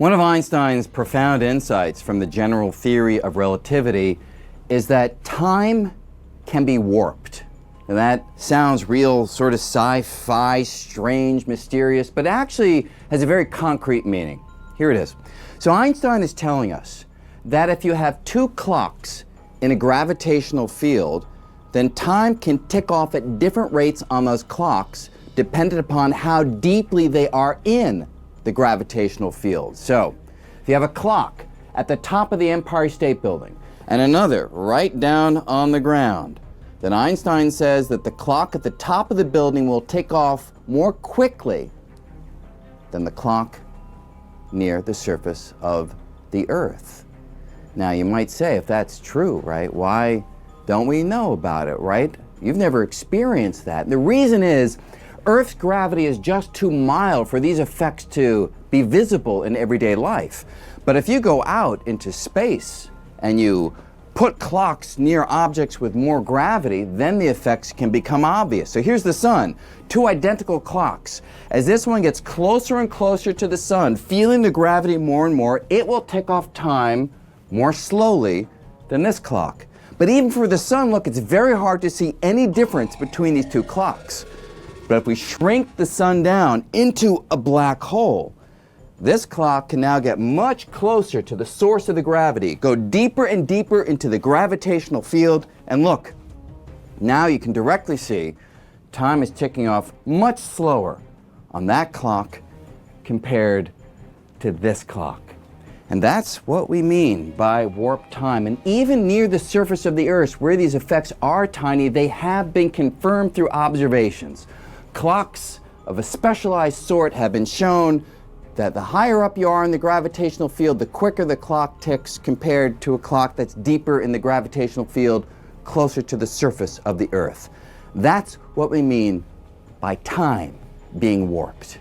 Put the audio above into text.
One of Einstein's profound insights from the general theory of relativity is that time can be warped. Now that sounds real sort of sci-fi, strange, mysterious, but actually has a very concrete meaning. Here it is. So Einstein is telling us that if you have two clocks in a gravitational field, then time can tick off at different rates on those clocks dependent upon how deeply they are in the gravitational field. So, if you have a clock at the top of the Empire State Building and another right down on the ground, then Einstein says that the clock at the top of the building will tick off more quickly than the clock near the surface of the Earth. Now, you might say, if that's true, right, why don't we know about it, right? You've never experienced that. And the reason is, Earth's gravity is just too mild for these effects to be visible in everyday life. But if you go out into space and you put clocks near objects with more gravity, then the effects can become obvious. So here's the sun, two identical clocks. As this one gets closer and closer to the sun, feeling the gravity more and more, it will tick off time more slowly than this clock. But even for the sun, look, it's very hard to see any difference between these two clocks. But if we shrink the sun down into a black hole, this clock can now get much closer to the source of the gravity, go deeper and deeper into the gravitational field, and look, now you can directly see time is ticking off much slower on that clock compared to this clock. And that's what we mean by warped time. And even near the surface of the Earth, where these effects are tiny, they have been confirmed through observations. Clocks of a specialized sort have been shown that the higher up you are in the gravitational field, the quicker the clock ticks compared to a clock that's deeper in the gravitational field, closer to the surface of the Earth. That's what we mean by time being warped.